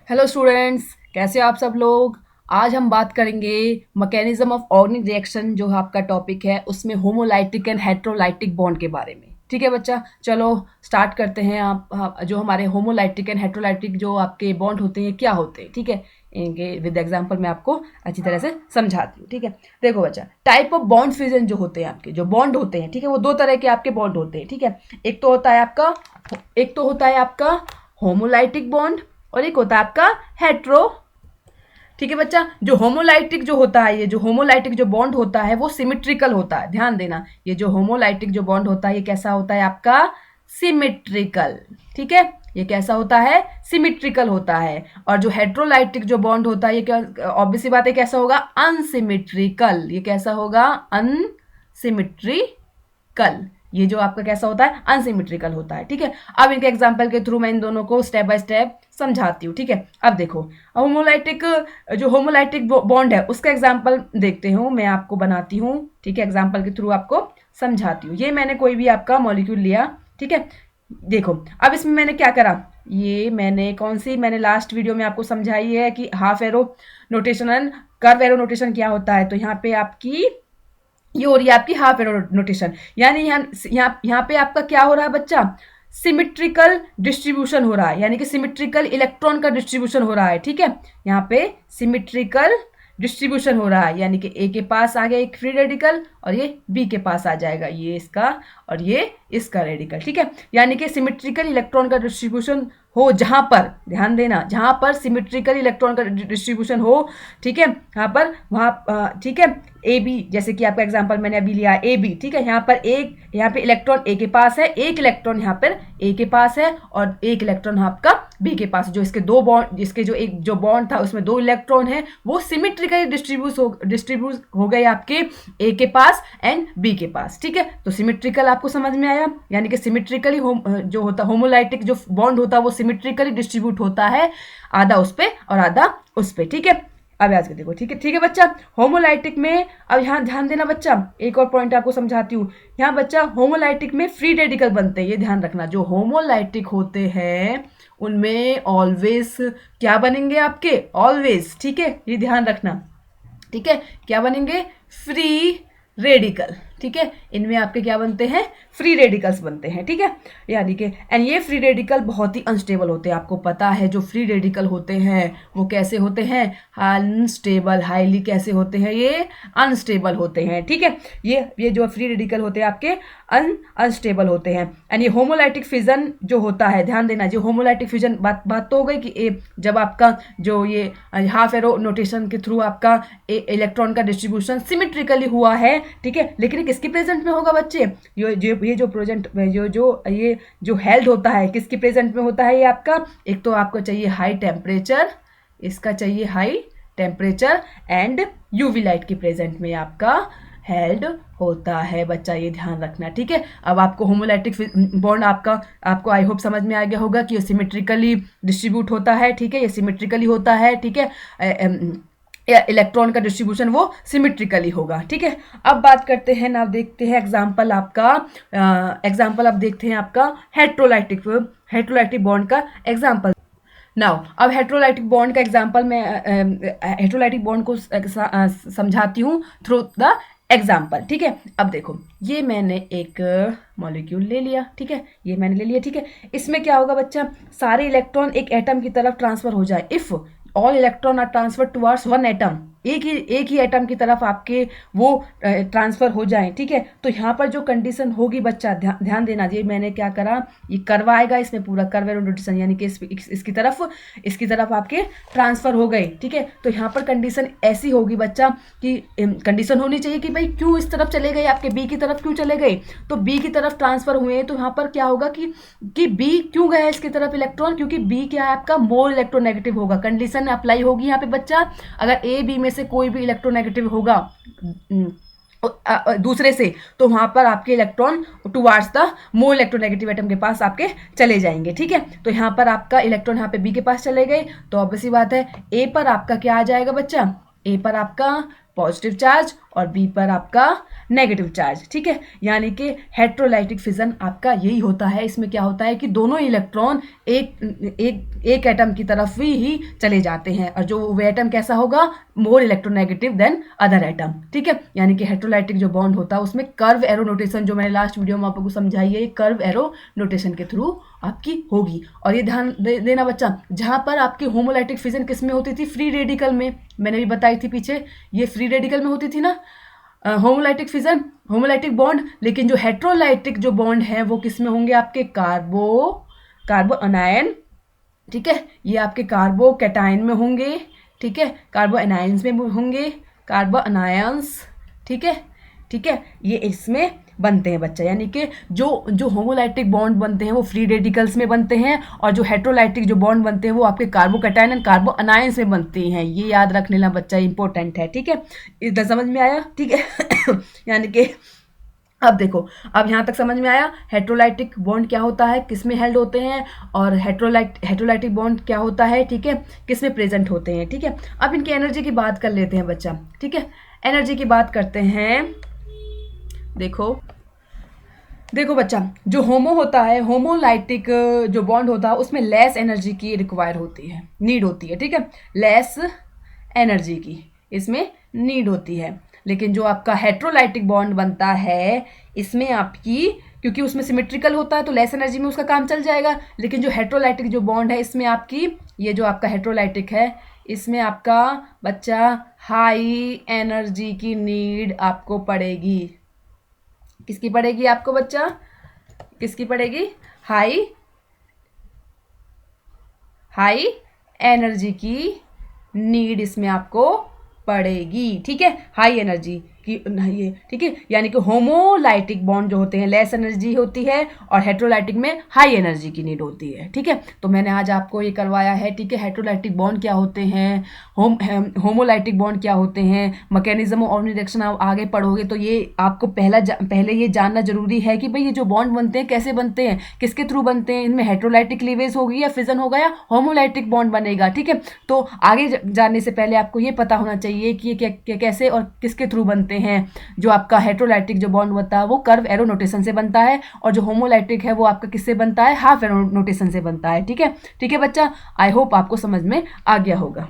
Hello students, कैसे आप सब लोग। आज हम बात करेंगे मैकेनिज्म ऑफ ऑर्गेनिक रिएक्शन, जो आपका टॉपिक है उसमें होमोलाइटिक एंड हेट्रोलाइटिक बॉन्ड के बारे में। ठीक है बच्चा, चलो स्टार्ट करते हैं। जो हमारे होमोलाइटिक एंड हेट्रोलाइटिक जो आपके बॉन्ड होते हैं क्या होते हैं, ठीक है, इनके विद एग्जांपल मैं आपको अच्छी तरह से समझाती हूँ। ठीक है, देखो बच्चा, टाइप ऑफ बॉन्ड फ्यूजन जो होते हैं, आपके जो बॉन्ड होते हैं, ठीक है, वो दो तरह के आपके बॉन्ड होते हैं। ठीक है, एक तो होता है आपका होमोलाइटिक बॉन्ड और एक होता है आपका हेट्रो। ठीक है बच्चा, जो होमोलाइटिक जो होता है, ये जो होमोलाइटिक जो बॉन्ड होता है वो सिमेट्रिकल होता है। ध्यान देना, ये जो होमोलाइटिक जो बॉन्ड होता है ये कैसा होता है आपका सिमेट्रिकल। ठीक है, ये कैसा होता है सिमेट्रिकल होता है। और जो हेट्रोलाइटिक जो बॉन्ड होता है ये क्या, ऑब्वियस सी बात है, कैसा होगा अनसिमेट्रिकल। ये कैसा होगा अनसिमेट्रिकल। ये जो आपका कैसा होता है अनसिमेट्रिकल होता है। ठीक है, अब इनके एग्जांपल के थ्रू मैं इन दोनों को स्टेप बाय स्टेप समझाती हूँ। ठीक है, अब देखो, होमोलाइटिक बॉन्ड है उसका एग्जांपल देखते हो, मैं आपको बनाती हूँ। ठीक है, एग्जांपल के थ्रू आपको समझाती हूँ। ये मैंने कोई भी आपका मॉलिक्यूल लिया। ठीक है, देखो अब इसमें मैंने क्या करा, ये मैंने कौन सी, मैंने लास्ट वीडियो में आपको समझाई है कि half arrow notation and curve arrow notation क्या होता है। तो यहाँ पे आपकी ये हो रही है आपकी हाफ एरो नोटेशन, यानी यहाँ पे आपका क्या हो रहा है बच्चा, सिमेट्रिकल डिस्ट्रीब्यूशन हो रहा है, यानी कि सिमेट्रिकल इलेक्ट्रॉन का डिस्ट्रीब्यूशन हो रहा है। ठीक है, यहाँ पे सिमेट्रिकल डिस्ट्रीब्यूशन हो रहा है, यानी कि ए के पास आ गया एक फ्री रेडिकल और ये बी के पास आ जाएगा, ये इसका और ये इसका रेडिकल। ठीक है, यानी कि सिमेट्रिकल इलेक्ट्रॉन का डिस्ट्रीब्यूशन हो जहां पर, ध्यान देना, जहां पर सिमेट्रिकल इलेक्ट्रॉन का डिस्ट्रीब्यूशन हो, ठीक है, यहाँ पर वहां, ठीक है, ए बी, जैसे कि आपका एग्जांपल मैंने अभी लिया ए बी। ठीक है, यहाँ पर एक, यहाँ पे इलेक्ट्रॉन ए के पास है, एक इलेक्ट्रॉन यहाँ पर ए के पास है और एक इलेक्ट्रॉन आपका बी के पास। जो इसके दो बॉन्ड, जिसके जो एक जो बॉन्ड था उसमें दो इलेक्ट्रॉन है, वो सिमेट्रिकली डिस्ट्रीब्यूट हो गए आपके ए के पास एंड बी के पास। ठीक है, तो सिमेट्रिकल आपको समझ में आया, यानी कि सिमेट्रिकली जो होता होमोलाइटिक जो बॉन्ड होता है वो सिमेट्रिकली डिस्ट्रीब्यूट होता है, आधा उस पे और आधा उस पे। ठीक है, अब याद कर देखो। ठीक है बच्चा, होमोलाइटिक में अब यहाँ ध्यान देना बच्चा, एक और पॉइंट आपको समझाती हूँ। यहाँ बच्चा होमोलाइटिक में फ्री रेडिकल बनते हैं, ये ध्यान रखना। जो होमोलाइटिक होते हैं उनमें ऑलवेज क्या बनेंगे आपके, ऑलवेज। ठीक है, ये ध्यान रखना। ठीक है, क्या बनेंगे, फ्री रेडिकल। ठीक है, इनमें आपके क्या बनते हैं, फ्री रेडिकल्स बनते हैं। ठीक है, यानी कि एंड ये फ्री रेडिकल बहुत ही अनस्टेबल होते हैं। आपको पता है जो फ्री रेडिकल होते हैं वो कैसे होते हैं, अनस्टेबल, हाईली कैसे होते हैं, ये अनस्टेबल होते हैं। ठीक है, ये जो फ्री रेडिकल होते हैं आपके अनस्टेबल होते हैं। एंड ये होमोलाइटिक फिजन जो होता है, ध्यान देना, जो होमोलाइटिक फिजन बात तो हो गई कि जब आपका जो ये हाफ एरो नोटेशन के थ्रू आपका इलेक्ट्रॉन का डिस्ट्रीब्यूशन सिमेट्रिकली हुआ है। ठीक है, लेकिन किसके प्रेजेंट में होगा बच्चे, ये जो प्रेजेंट ये जो हेल्ड होता है किसके प्रेजेंट में होता है, ये आपका एक तो आपको चाहिए हाई टेम्परेचर, इसका चाहिए high temperature and UV light की प्रेजेंट में आपका हेल्ड होता है बच्चा, ये ध्यान रखना। ठीक है, अब आपको होमोलाइटिक बॉन्ड आपको आई होप समझ में आ गया होगा कि ये सिमेट्रिकली डिस्ट्रीब्यूट होता है। ठीक है, ये सिमेट्रिकली होता है। ठीक है, इलेक्ट्रॉन का डिस्ट्रीब्यूशन वो सिमेट्रिकली होगा। ठीक है, अब बात करते हैं ना, देखते हैं एग्जांपल अब देखते हैं आपका हेट्रोलाइटिक बॉन्ड का एग्जांपल। नाउ अब हेट्रोलाइटिक बॉन्ड का एग्जांपल मैं हेट्रोलाइटिक बॉन्ड को समझाती हूँ थ्रू द एग्जाम्पल। ठीक है, अब देखो, ये मैंने एक मॉलिक्यूल ले लिया। ठीक है, ये मैंने ले लिया। ठीक है, इसमें क्या होगा बच्चा, सारे इलेक्ट्रॉन एक एटम की तरफ ट्रांसफर हो जाए। If all electron are transfer towards one atom, एक ही एटम की तरफ आपके वो ट्रांसफर हो जाए। ठीक है, तो यहाँ पर जो कंडीशन होगी बच्चा, ध्यान देना, ये मैंने क्या करा, ये करवाएगा इसमें पूरा कर्व एरो नोटेशन, यानी कि इसकी तरफ आपके ट्रांसफर हो गए। ठीक है, तो यहाँ पर कंडीशन ऐसी होगी बच्चा कि कंडीशन होनी चाहिए कि भाई क्यों इस तरफ चले गए, आपके बी की तरफ क्यों चले गए, तो बी की तरफ ट्रांसफर हुए। तो यहाँ पर क्या होगा कि बी क्यों गया इसकी तरफ इलेक्ट्रॉन, क्योंकि बी क्या है आपका मोर इलेक्ट्रोनेगेटिव होगा। कंडीशन अप्लाई होगी यहाँ पे बच्चा, अगर ए बी में से कोई भी इलेक्ट्रोनेगेटिव होगा दूसरे से, तो वहां पर आपके electron towards the more electronegative atom के पास आपके चले जाएंगे। ठीक है, तो यहाँ पर आपका इलेक्ट्रॉन यहाँ पे बी के पास चले गए, तो ऑब्वियसली बात है ए पर आपका क्या आ जाएगा बच्चा, ए पर आपका पॉजिटिव चार्ज और बी पर आपका नेगेटिव चार्ज, ठीक है। यानी कि हेट्रोलाइटिक फिजन आपका यही होता है। इसमें क्या होता है कि दोनों इलेक्ट्रॉन एक एटम की तरफ ही चले जाते हैं, और जो वो एटम कैसा होगा, more electronegative than other atom, ठीक है। यानी कि हेट्रोलाइटिक जो बॉन्ड होता है उसमें कर्व एरो नोटेशन, जो मैंने लास्ट वीडियो में आपको समझाई है, ये कर्व एरो नोटेशन के थ्रू आपकी होगी। और ये ध्यान देना बच्चा, जहां पर आपकी होमोलाइटिक फिजन किस में होती थी, फ्री रेडिकल में, मैंने भी बताई थी पीछे, ये फ्री रेडिकल में होती थी ना होमोलाइटिक फिजन, होमोलाइटिक बॉन्ड। लेकिन जो हेट्रोलाइटिक जो बॉन्ड है वो किस में होंगे, आपके कार्बो अनायन, ठीक है, ये आपके कार्बो कैटायन में होंगे, ठीक है, कार्बो एनायंस में होंगे, कार्बो अनायंस, ठीक है, ठीक है, ये इसमें बनते हैं बच्चा। यानी कि जो होमोलाइटिक बॉन्ड बनते हैं वो फ्री रेडिकल्स में बनते हैं, और जो हेट्रोलाइटिक जो बॉन्ड बनते हैं वो आपके कार्बो कैटायन एंड कार्बो अनायंस में बनते हैं। ये याद रख लेना बच्चा, इंपॉर्टेंट है, ठीक है। इधर समझ में आया, ठीक है। यानी कि अब देखो, अब यहाँ तक समझ में आया हेट्रोलाइटिक बॉन्ड क्या होता है, किस में हेल्ड होते हैं, और हेट्रोलाइटिक बॉन्ड क्या होता है, ठीक है, किस में प्रेजेंट होते हैं, ठीक है। अब इनकी एनर्जी की बात कर लेते हैं बच्चा, ठीक है। एनर्जी की बात करते हैं। देखो बच्चा, जो होमो होता है, होमोलाइटिक जो बॉन्ड होता है उसमें लेस एनर्जी की रिक्वायर होती है, नीड होती है, ठीक है, लेस एनर्जी की इसमें नीड होती है। लेकिन जो आपका हेट्रोलाइटिक बॉन्ड बनता है इसमें आपकी, क्योंकि उसमें सिमेट्रिकल होता है तो लेस एनर्जी में उसका काम चल जाएगा। लेकिन जो हेट्रोलाइटिक जो बॉन्ड है इसमें आपकी, ये जो आपका हेट्रोलाइटिक है इसमें आपका बच्चा हाई एनर्जी की नीड आपको पड़ेगी। किसकी पड़ेगी आपको बच्चा, किसकी पड़ेगी, हाई एनर्जी की नीड इसमें आपको पड़ेगी, ठीक है, हाई एनर्जी की ये, ठीक है। यानी कि होमोलाइटिक बॉन्ड जो होते हैं लेस एनर्जी होती है, और हेट्रोलाइटिक में हाई एनर्जी की नीड होती है, ठीक है। तो मैंने आज आपको ये करवाया है, ठीक है, हेट्रोलाइटिक बॉन्ड क्या होते हैं, होमोलाइटिक बॉन्ड क्या होते हैं, मैकेनिज्म ऑफ रिएक्शन आप आगे पढ़ोगे तो ये आपको पहले ये जानना जरूरी है कि भाई ये जो बॉन्ड बनते हैं कैसे बनते हैं, किसके थ्रू बनते हैं, इनमें हेट्रोलाइटिक क्लीवेज होगी या फिजन होगा या होमोलाइटिक बॉन्ड बनेगा, ठीक है। तो आगे जानने से पहले आपको ये पता होना चाहिए कि ये कैसे और किसके थ्रू बनते हैं। जो आपका हेट्रोलाइटिक जो बॉन्ड होता है वो कर्व एरो नोटेशन से बनता है, और जो होमोलाइटिक है वो आपका किससे बनता है, हाफ एरो नोटेशन से बनता है, ठीक है, ठीक है बच्चा। आई होप आपको समझ में आ गया होगा।